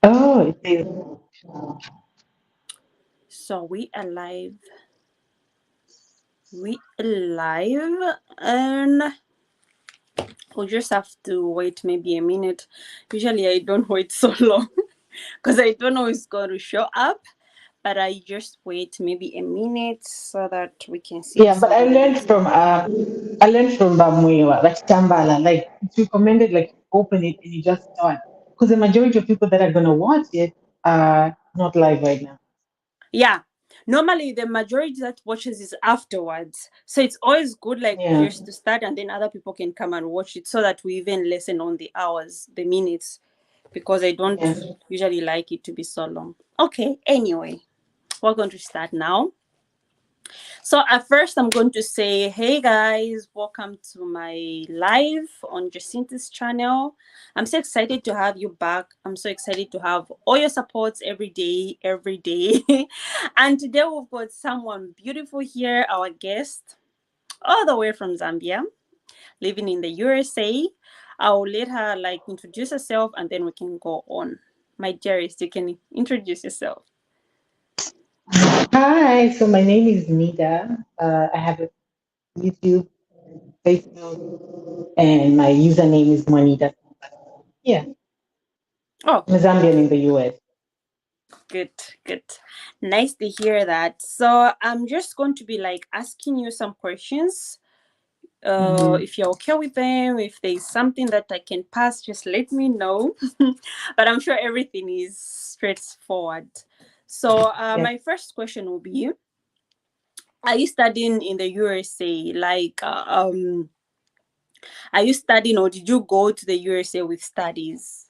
Oh, it is. So we alive, and we'll just have to wait maybe a minute. Usually I don't wait so long because I don't know it's going to show up, but I just wait maybe a minute so that we can see if Yeah, but somebody is. I learned from Bamuiwa, like Tambala, like it's recommended like open it and you just start. Because the majority of people that are gonna watch it are not live right now. Yeah. Normally the majority that watches is afterwards. So it's always good like Yeah, just to start and then other people can come and watch it so that we even lessen on the hours, the minutes, because I don't yeah. usually like it to be so long. Okay, anyway, we're going to start now. So at first, I'm going to say, hey guys, welcome to my live on Jacinta's channel. I'm so excited to have you back. I'm so excited to have all your supports every day, every day. And today we've got someone beautiful here, our guest, all the way from Zambia, living in the USA. I'll let her like introduce herself and then we can go on. My dearest, you can introduce yourself. Hi, so my name is Nida. I have a YouTube, Facebook, and my username is Monida. Yeah, Oh, I'm a Zambian in the US. good, good. Nice to hear that. So I'm just going to be like asking you some questions. Hmm. If you're okay with them, if there's something that I can pass, just let me know. But I'm sure everything is straightforward. So Yeah. my first question will be: are you studying in the USA? Are you studying, or did you go to the USA with studies?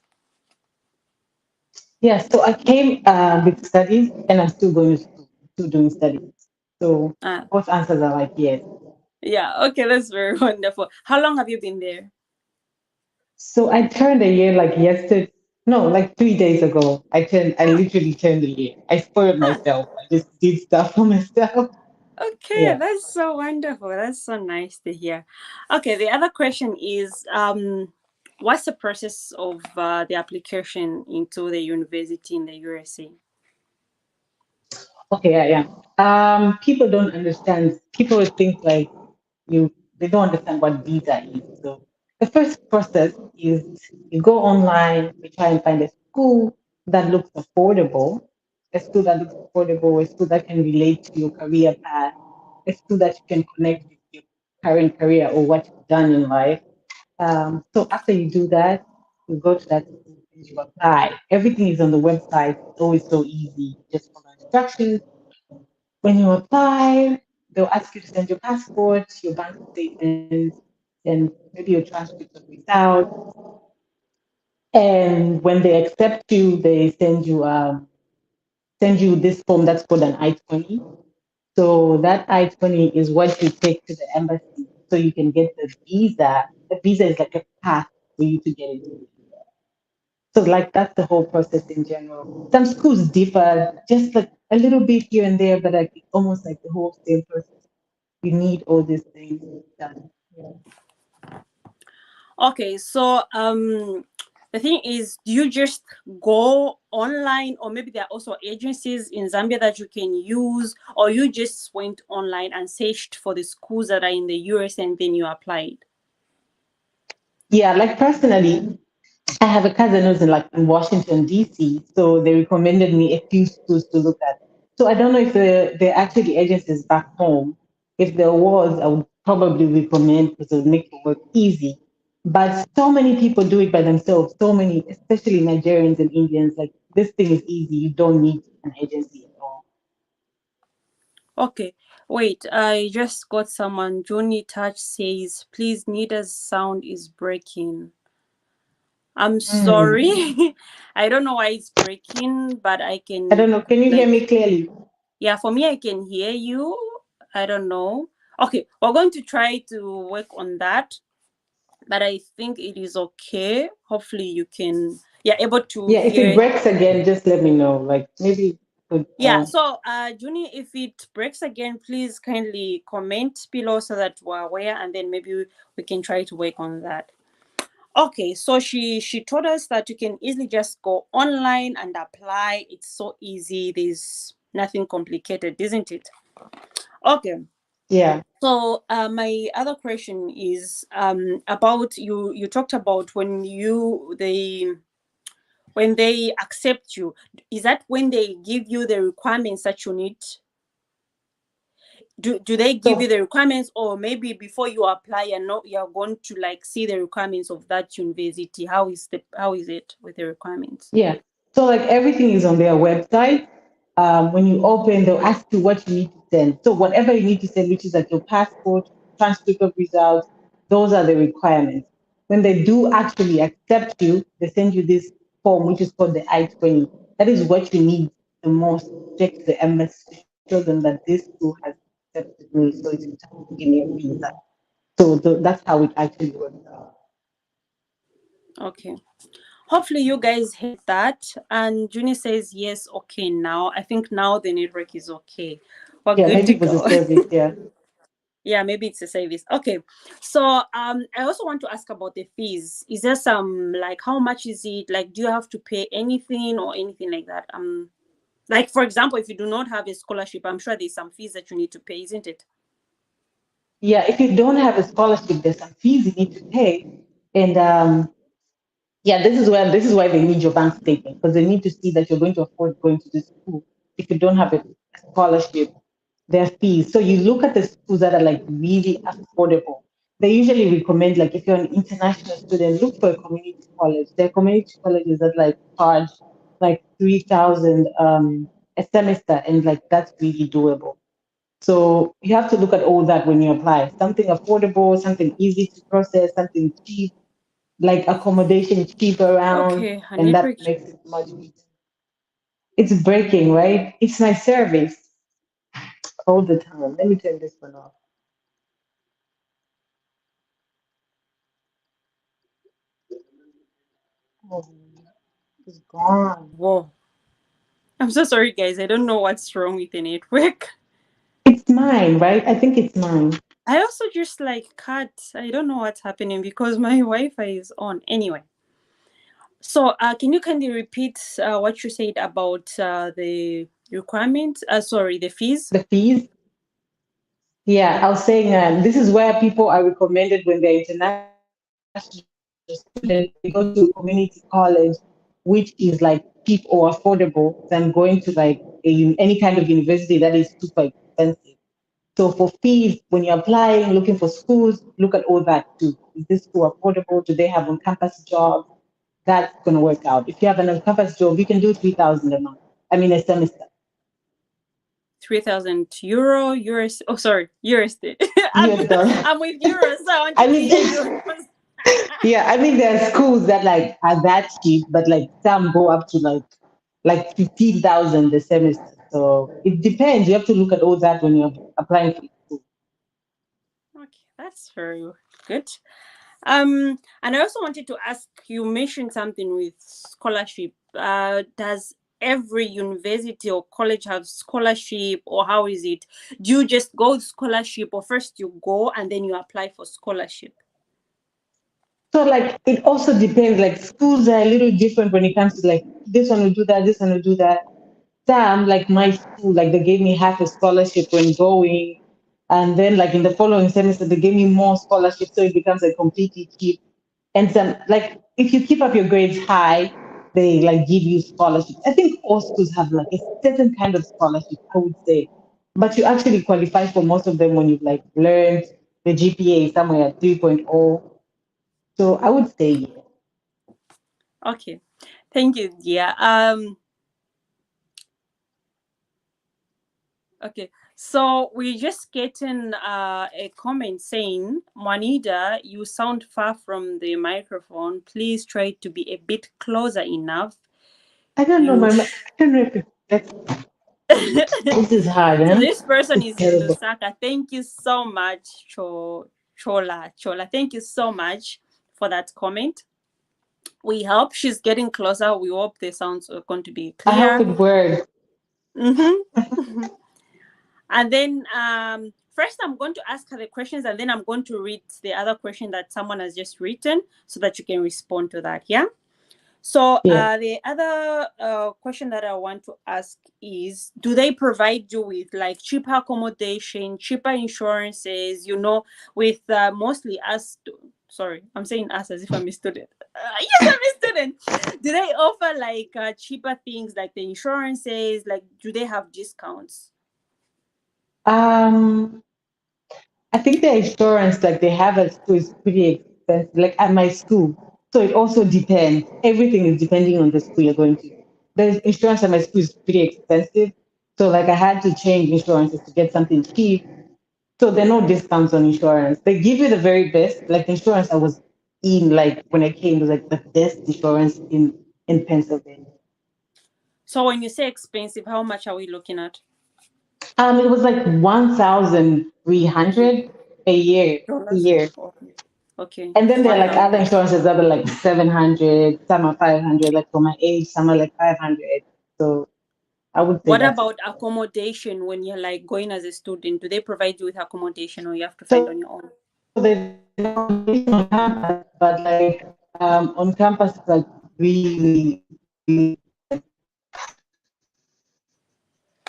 Yeah, so I came with studies and I'm still going to school, still doing studies. So Ah, both answers are like yes. yeah. Okay, that's very wonderful. How long have you been there? So I turned a year like yesterday. No, like 3 days ago. I literally turned a year. I spoiled Ah, myself. I just did stuff for myself. okay, Yeah. that's so wonderful. That's so nice to hear. Okay, the other question is what's the process of the application into the university in the USA? Okay, yeah, yeah. People don't understand. People would think like they don't understand what visa is. So the first process is you go online, you try and find a school that looks affordable, a school that can relate to your career path, a school that you can connect with your current career or what you've done in life. So after you do that, you go to that school and you apply. Everything is on the website. It's always so easy. Just follow instructions. When you apply, they'll ask you to send your passport, your bank statement, and maybe your transcript of results. And when they accept you, they send you this form that's called an I-20. So that I-20 is what you take to the embassy so you can get the visa. The visa is like a path for you to get into. So like that's the whole process in general. Some schools differ just like a little bit here and there, but like it's almost like the whole same process. You need all these things done. Yeah. Okay, so the thing is, do you just go online, or maybe there are also agencies in Zambia that you can use, or you just went online and searched for the schools that are in the US and then you applied? Yeah, like personally, I have a cousin who's in Washington DC, so they recommended me a few schools to look at. So I don't know if there are actually agencies back home. If there was, I would probably recommend because it would make the work easy. But so many people do it by themselves. So many, especially Nigerians and Indians, like this thing is easy. You don't need an agency at all. Okay, wait, I just got someone. Johnny Touch says, please, Nita's sound is breaking. I'm Mm. sorry. I don't know why it's breaking, but I I can, don't know. Can you hear like, me clearly? yeah, for me, I can hear you. I don't know. Okay, we're going to try to work on that, but I think it is okay. Hopefully, you can, yeah, able to Yeah, if it hear. breaks again, just let me know. Like maybe I could. Yeah, so Juni, if it breaks again, please kindly comment below so that we're aware, and then maybe we can try to work on that. Okay, so she told us that you can easily just go online and apply. It's so easy. There's nothing complicated, isn't it? Okay. Yeah. So my other question is about you. You talked about when they accept you. Is that when they give you the requirements that you need? Do they give you So the requirements, or maybe before you apply you're going to like see the requirements of that university? How is it with the requirements? yeah. So like everything is on their website. When you open, they'll ask you what you need to send. So whatever you need to send, which is like your passport, transcript of results, those are the requirements. When they do actually accept you, they send you this form, which is called the I-20. That is what you need the most to check to the MS to show them that this school has accepted me, so it's time to give me a visa. So that's how it actually works out. Okay. Hopefully you guys hit that. And Junie says yes, okay now. I think now the network is okay. We're Yeah, good maybe to it was a go. service. Yeah. Yeah, maybe it's a service. Okay. So I also want to ask about the fees. Is there some like how much is it? Like do you have to pay anything or anything like that? Like for example, if you do not have a scholarship, I'm sure there's some fees that you need to pay, isn't it? Yeah, if you don't have a scholarship, there's some fees you need to pay. And yeah, this is why they need your bank statement because they need to see that you're going to afford going to this school. If you don't have a scholarship, there are fees. So you look at the schools that are like really affordable. They usually recommend like if you're an international student, look for a community college. There are community colleges that like charge like 3,000 a semester, and like that's really doable. So you have to look at all that when you apply. Something affordable, something easy to process, something cheap, like accommodation cheap around, Okay, her and that network. makes it much easier. It's breaking, right? It's my service all the time. Let me turn this one off. Oh, it's gone. Whoa. I'm so sorry guys. I don't know what's wrong with the network. It's mine, right? I think it's mine. I also just like cut. I don't know what's happening because my Wi-Fi is on. Anyway, so can you kindly repeat what you said about the requirements? Sorry, the fees. The fees. Yeah, I was saying this is where people are recommended when they're international students. They go to a community college, which is like cheap or affordable than going to like any kind of university that is super expensive. So for fees, when you're applying, looking for schools, look at all that too. Is this school affordable? Do they have on-campus jobs? That's going to work out. If you have an on-campus job, you can do 3,000 a month. I mean, a semester. 3,000 euro, US. Oh, sorry, USD. US dollar. I'm with euros, so I I wanted to mean, say euros. yeah, I mean, there are schools that like are that cheap, but like some go up to like 15,000 a semester. So it depends. You have to look at all that when you're applying for school. Okay, that's very good. And I also wanted to ask. You mentioned something with scholarship. Does every university or college have scholarship, or how is it? Do you just go with scholarship, or first you go and then you apply for scholarship? So like it also depends. Like schools are a little different when it comes to like this one will do that, this one will do that. Some like my school, like they gave me half a scholarship when going, and then like in the following semester they gave me more scholarship, so it becomes like completely cheap. And some like if you keep up your grades high, they like give you scholarships. I think all schools have like a certain kind of scholarship, I would say, but you actually qualify for most of them when you've like learned the GPA is somewhere at 3.0. So I would say yeah. Okay, thank you. Yeah. Okay, so we just getting a comment saying, Juanita, you sound far from the microphone. Please try to be a bit closer enough. I don't know You. I don't know if that's this is hard, So huh? this person It's is in terrible. Lusaka. Thank you so much, Chola. Thank you so much for that comment. We hope she's getting closer. We hope the sounds are going to be I hope clear. it works. Mm-hmm. And then first I'm going to ask her the questions, and then I'm going to read the other question that someone has just written so that you can respond to that. Yeah. So Yeah. the other question that I want to ask is, do they provide you with like cheaper accommodation, cheaper insurances, with mostly us, sorry, I'm saying us as if I'm a student. Yes, I'm a student. Do they offer like cheaper things like the insurances? Like, do they have discounts? Um, I think the insurance like they have at school is pretty expensive, like at my school. So it also depends. Everything is depending on the school you're going to. The insurance at my school is pretty expensive. So like I had to change insurances to get something cheap. So there are no discounts on insurance. They give you the very best. Like the insurance I was in, like when I came, was like the best insurance in Pennsylvania. So when you say expensive, how much are we looking at? It was like 1,300 a year. A Dollars? year. Okay. Okay. And then there are One like other thousand. insurances that are like 700, some are 500, like for my age, some are like 500. So I would say What that's about accommodation when you're like going as a student? Do they provide you with accommodation, or you have to find so on your own? there's accommodation on campus, but like on campus it's like really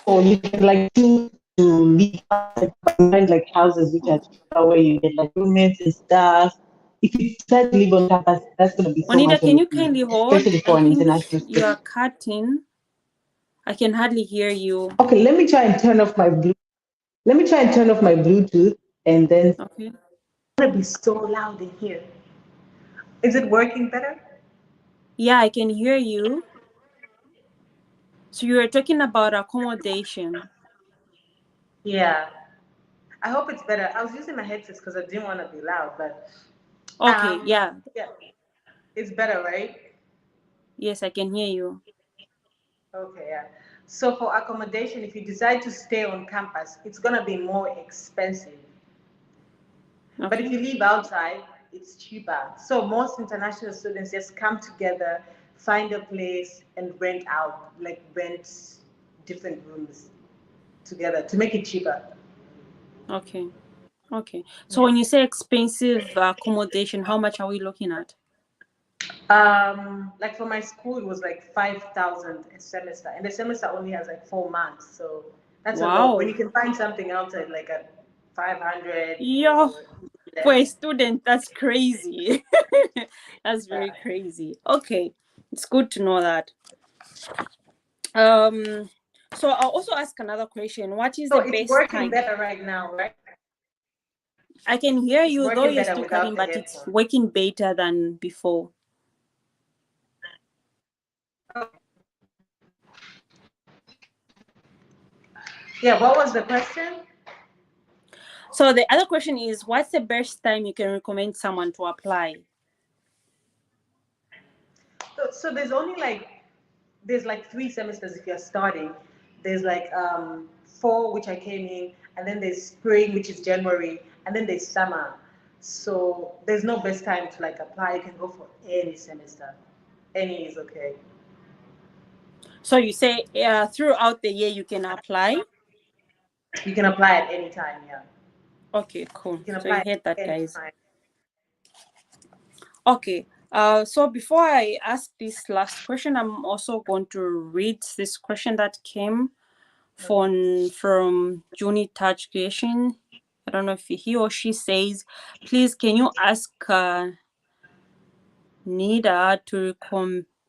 so you can like choose to live outside campus and find like houses which are cheaper where you get like roommates and stuff. If you decide to live on campus, that's gonna be so Onida, much of can a you fee, kindly hold? especially I for an think international you are student. cutting. I can hardly hear you. Okay, let me try and turn off my Bluetooth. Let me try and turn off my Bluetooth and then Okay. gonna be so loud in here. Is it working better? Yeah, I can hear you. So you were talking about accommodation. Yeah. I hope it's better. I was using my headsets because I didn't want to be loud, but Okay, yeah. yeah, it's better, right? Yes, I can hear you. Okay, yeah. So for accommodation, if you decide to stay on campus, it's gonna be more expensive. But if Okay. you live outside, it's cheaper. So most international students just come together, find a place, and rent out, like rent different rooms together to make it cheaper. Okay. Okay. So Yeah. when you say expensive accommodation, how much are we looking at? Like for my school, it was like 5,000 a semester, and the semester only has like 4 months, so that's a lot. When Wow. you can find something outside like at 500 Yeah. or For a less. student, that's crazy. That's very Yeah. crazy. Okay. It's good to know that. Um so I'll also ask another question. What is So the it's best working time? better right now, right? I can hear It's you though working you're better still without cutting, the but it's headphone. working better than before. Yeah. What was the question? So the other question is, what's the best time you can recommend someone to apply? So there's like 3 semesters if you're starting. There's like fall, which I came in, and then there's spring, which is January, and then there's summer. So there's no best time to like apply. You can go for any semester. Any is okay. So you say throughout the year you can apply? You can apply at any time. Yeah, Okay, cool. you can So you apply at heard that, any guys. time. Okay. So before I ask this last question, I'm also going to read this question that came from Juni Touch Creation. I don't know if he or she says, please can you ask Nida to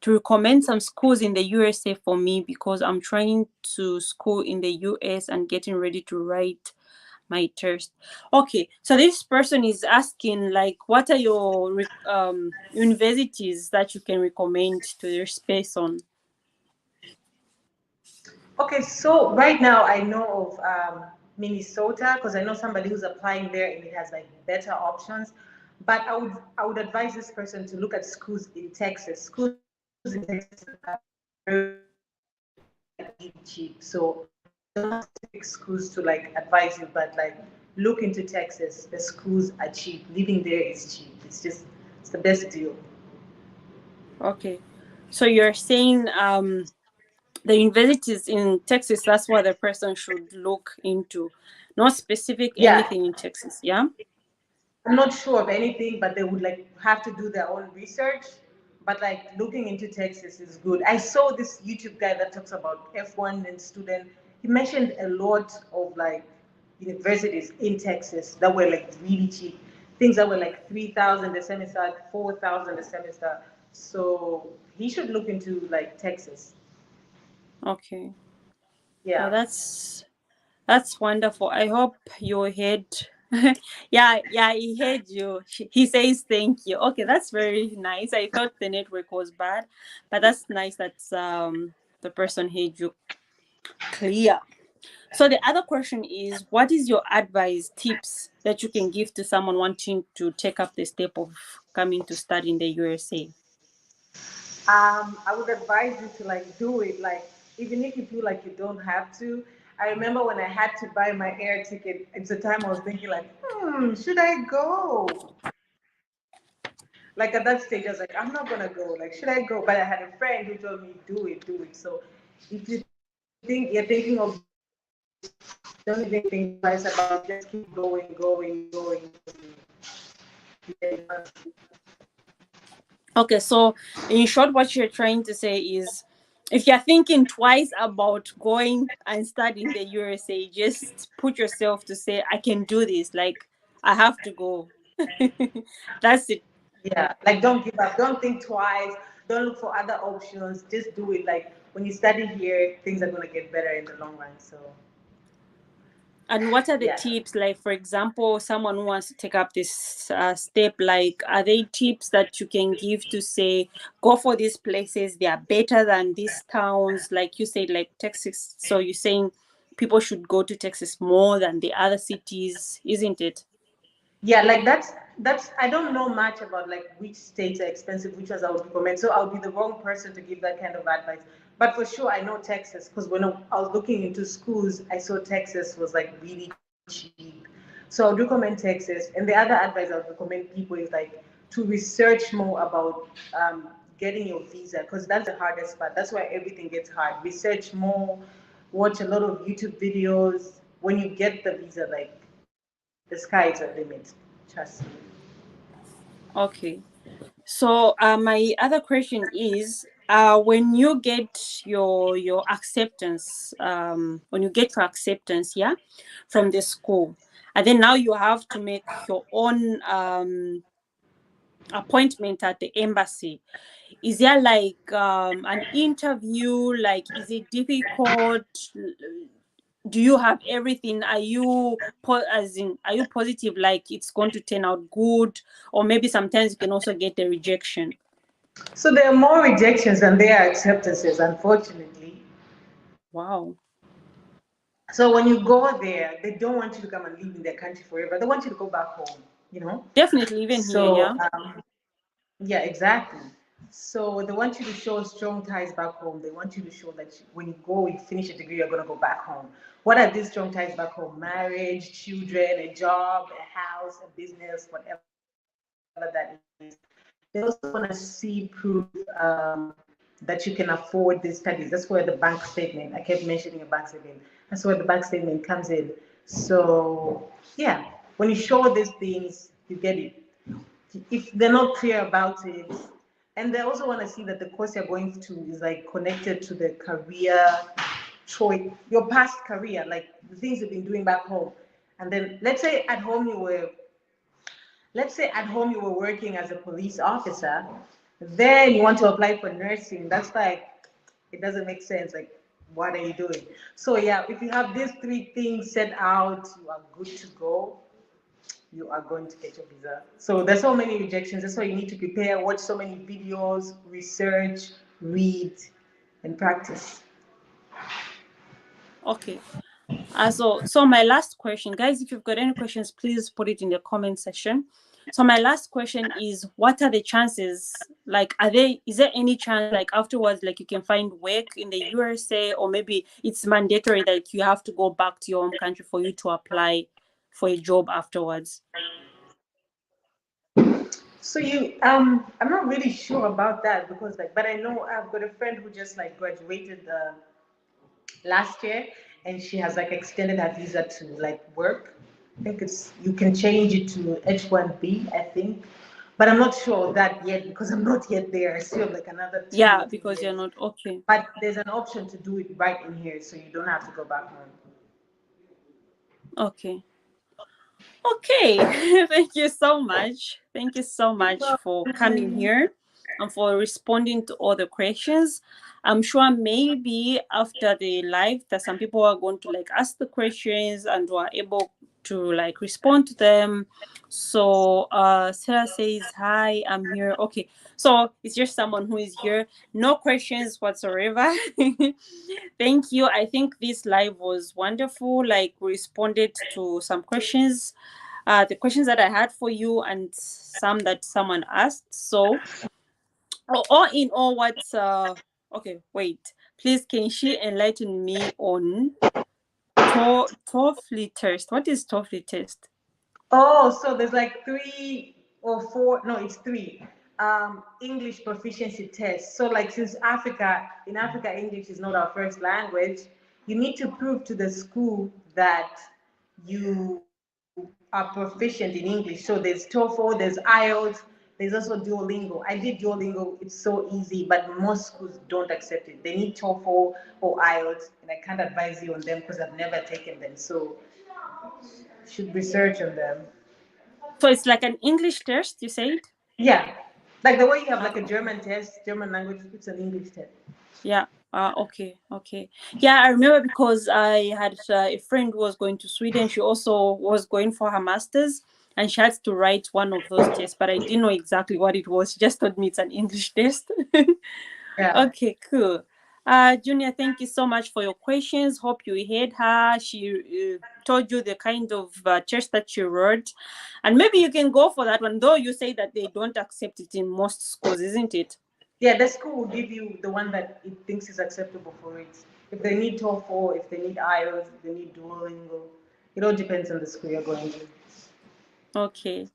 recommend some schools in the USA for me, because I'm trying to school in the US and getting ready to write my test. Okay, so this person is asking like, what are your universities that you can recommend to their space on? Okay, so right now I know of Minnesota because I know somebody who's applying there and it has like better options. But I would advise this person to look at schools in Texas. Schools in Texas are very cheap. So I don't have specific schools to like advise you, but like look into Texas. The schools are cheap. Living there is cheap. It's the best deal. Okay, so you're saying the universities in Texas, that's what the person should look into. Not specific Yeah, anything in Texas, yeah? I'm not sure of anything, but they would like have to do their own research. But like looking into Texas is good. I saw this YouTube guy that talks about F1 and student. He mentioned a lot of like universities in Texas that were like really cheap. Things that were like 3,000 a semester, 4,000 a semester. So he should look into like Texas. Okay. Yeah. That's wonderful. I hope you heard. Yeah, he heard you. He says thank you. Okay, that's very nice. I thought the network was bad, but that's nice that the person heard you clear. So the other question is, what is your advice, tips that you can give to someone wanting to take up the step of coming to study in the USA? I would advise you to like do it, like even if you feel like you don't have to. I remember when I had to buy my air ticket, it's the time I was thinking like, should I go? Like at that stage, I was like, I'm not gonna go. Like, should I go? But I had a friend who told me, do it, do it. So if you think you're thinking of doing this, don't even think twice about it. Just keep going, going, going. Okay, so in short, what you're trying to say is, if you're thinking twice about going and studying the USA, just put yourself to say, I can do this. Like, I have to go. That's it. Yeah, like don't give up. Don't think twice. Don't look for other options. Just do it. Like when you study here, things are gonna get better in the long run. So And what are the yeah. tips? Like, for example, someone who wants to take up this step, like, are they tips that you can give to say, go for these places? They are better than these towns. Like you said, like Texas. So you're saying people should go to Texas more than the other cities, isn't it? Yeah, like that's I don't know much about like which states are expensive, which ones I would recommend. So I'll be the wrong person to give that kind of advice. But for sure, I know Texas because when I was looking into schools, I saw Texas was like really cheap. So I would recommend Texas. And the other advice I would recommend people is like to research more about getting your visa because that's the hardest part. That's why everything gets hard. Research more, watch a lot of YouTube videos. When you get the visa, like the sky is the limit. Trust me. Okay. So my other question is, when you get your acceptance, when you get your acceptance, yeah, from the school, and then now you have to make your own appointment at the embassy. Is there like an interview? Like, is it difficult? Do you have everything? Are you as in, are you positive like it's going to turn out good? Or maybe sometimes you can also get the rejection. So there are more rejections than there are acceptances, unfortunately. Wow. So when you go there, they don't want you to come and live in their country forever. They want you to go back home, you know? Definitely, even here, So, yeah. yeah, exactly. So they want you to show strong ties back home. They want you to show that when you go, you finish a degree, you're going to go back home. What are these strong ties back home? Marriage, children, a job, a house, a business, whatever that is. They also want to see proof that you can afford these studies. That's where the bank statement, I kept mentioning a bank statement. That's where the bank statement comes in. So, yeah, when you show these things, you get it. If they're not clear about it, and they also want to see that the course you're going to is like connected to the career choice, your past career, like the things you've been doing back home. And then let's say at home you were working as a police officer, then you want to apply for nursing. That's like, it doesn't make sense. Like, what are you doing? So yeah, if you have these three things set out, you are good to go. You are going to get your visa. So there's so many rejections. That's why you need to prepare, watch so many videos, research, read, and practice. Okay. So my last question, guys, if you've got any questions, please put it in the comment section. So my last question is, what are the chances? Like, is there any chance like afterwards, like you can find work in the USA, or maybe it's mandatory that you have to go back to your home country for you to apply for a job afterwards? So I'm not really sure about that because like, but I know I've got a friend who just like graduated. last year, and she has like extended her visa to like work. I think it's you can change it to H1B, I think. But I'm not sure of that yet because I'm not yet there. I still have like another two Yeah, or three because you're years. not okay. But there's an option to do it right in here, so you don't have to go back home. Okay. Okay, thank you so much. Thank you so much for coming here and for responding to all the questions. I'm sure maybe after the live that some people are going to like ask the questions and were able to like respond to them. So Sarah says, "Hi, I'm here." Okay, so it's just someone who is here. No questions whatsoever. Thank you. I think this live was wonderful. Like we responded to some questions, the questions that I had for you and some that someone asked. So, all in all, what's okay, wait. Please, can she enlighten me on TOEFL test? What is TOEFL test? Oh, so there's like three or four, no, it's three English proficiency tests. So, like, since in Africa, English is not our first language, you need to prove to the school that you are proficient in English. So, there's TOEFL, there's IELTS, there's also Duolingo. I did Duolingo, it's so easy, but most schools don't accept it. They need TOEFL or IELTS, and I can't advise you on them because I've never taken them. So, you should research on them. So it's like an English test, you said? Yeah, like the way you have Ah, like a okay. German test, German language, it's an English test. Yeah. Okay. Okay. Yeah, I remember because I had a friend who was going to Sweden. She also was going for her master's, and she had to write one of those tests, but I didn't know exactly what it was. She just told me it's an English test. Yeah, Okay, cool. Junior, thank you so much for your questions. Hope you heard her. She told you the kind of test that she wrote, and maybe you can go for that one. Though you say that they don't accept it in most schools, isn't it? yeah. The school will give you the one that it thinks is acceptable for it. If they need TOEFL, if they need IELTS, if they need Duolingo, it all depends on the school you're going to. Okay.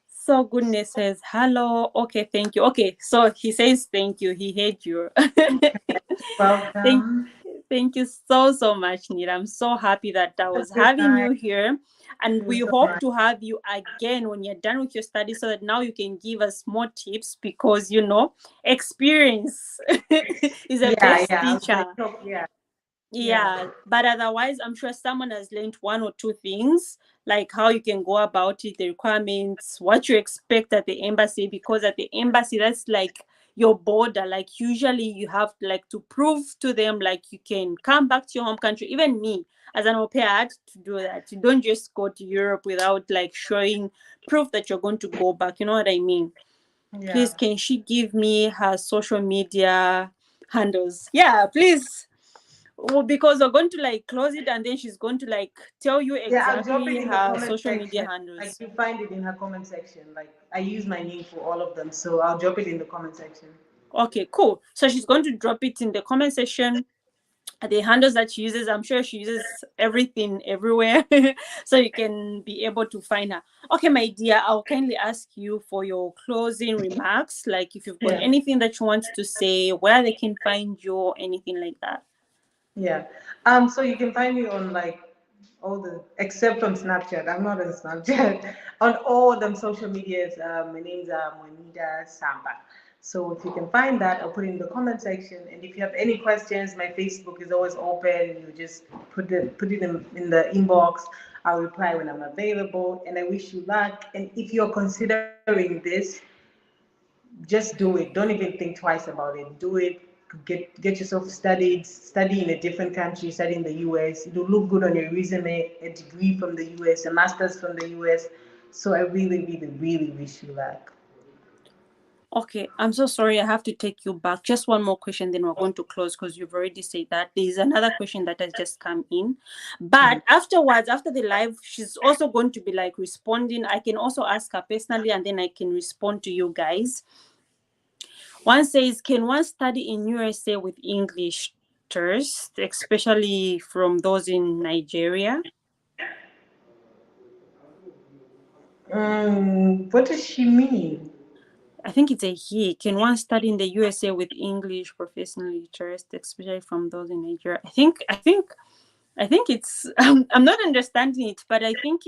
So goodness says hello. Okay, thank you. Okay, so he says thank you. He hates you. thank Welcome. thank you so much, Nira. I'm so happy that I Have was a good having night. you here. And You we so hope much. to have you again when you're done with your study so that now you can give us more tips because experience is the Yeah, best yeah. I was teacher. like, oh, yeah, yeah, Yeah, but otherwise, I'm sure someone has learned one or two things, like how you can go about it, the requirements, what you expect at the embassy, because at the embassy, that's like your border. Like, usually, you have like to prove to them, like, you can come back to your home country. Even me, as an au pair, I had to do that. You don't just go to Europe without like showing proof that you're going to go back. You know what I mean? yeah. Please, can she give me her social media handles? Yeah, please. Well, because we're going to like close it and then she's going to like tell you Yeah, I'll drop exactly it in the her comment social media section. Like handles. you find it in her comment section. Like I use my name for all of them, so I'll drop it in the comment section. Okay, cool. So she's going to drop it in the comment section. The handles that she uses, I'm sure she uses everything everywhere. So you can be able to find her. Okay, my dear, I'll kindly ask you for your closing remarks. Like if you've got Yeah. anything that you want to say, where they can find you, or anything like that. Yeah. So you can find me on like all the except on Snapchat. I'm not on Snapchat. On all them social medias, my name's Monida Samba. So if you can find that, I'll put it in the comment section. And if you have any questions, my Facebook is always open. You just put it in the inbox. I'll reply when I'm available. And I wish you luck. And if you're considering this, just do it. Don't even think twice about it. Do it. Get yourself study in a different country, study in the US. It'll look good on your resume, a degree from the US, a master's from the US. So I really, really, really wish you luck. Okay, I'm so sorry. I have to take you back. Just one more question, then we're going to close because you've already said that. There's another question that has just come in. But afterwards, after the live, she's also going to be like responding. I can also ask her personally and then I can respond to you guys. One says, can one study in USA with English first, especially from those in Nigeria? What does she mean? I think it's a he. Can one study in the USA with English professional interest, especially from those in Nigeria? I think it's. I'm not understanding it, but I think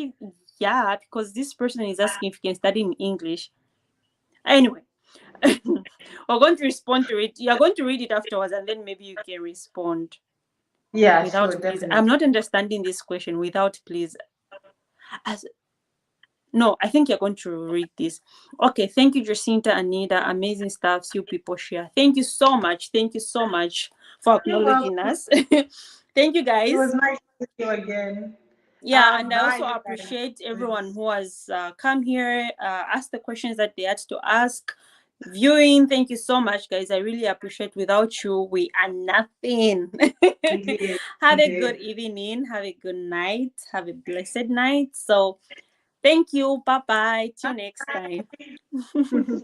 yeah, because this person is asking if you can study in English. Anyway, we're going to respond to it. You're going to read it afterwards, and then maybe you can respond Yeah, without sure, please. I'm definitely. not understanding this question without please. As No, I think you're going to read this. Okay, thank you, Jacinta, Anita. Amazing stuff. You people share. Thank you so much. Thank you so much for You're acknowledging welcome. us. Thank you, It was guys. nice to see you again. Yeah, and I Bye, also you appreciate everyone guys. who has come here, asked the questions that they had to ask. Viewing, thank you so much, guys. I really appreciate. Without you, we are nothing. We did. Have We a good did. evening. Have a good night. Have a blessed night. So, thank you. Bye bye. Till next time. Bye.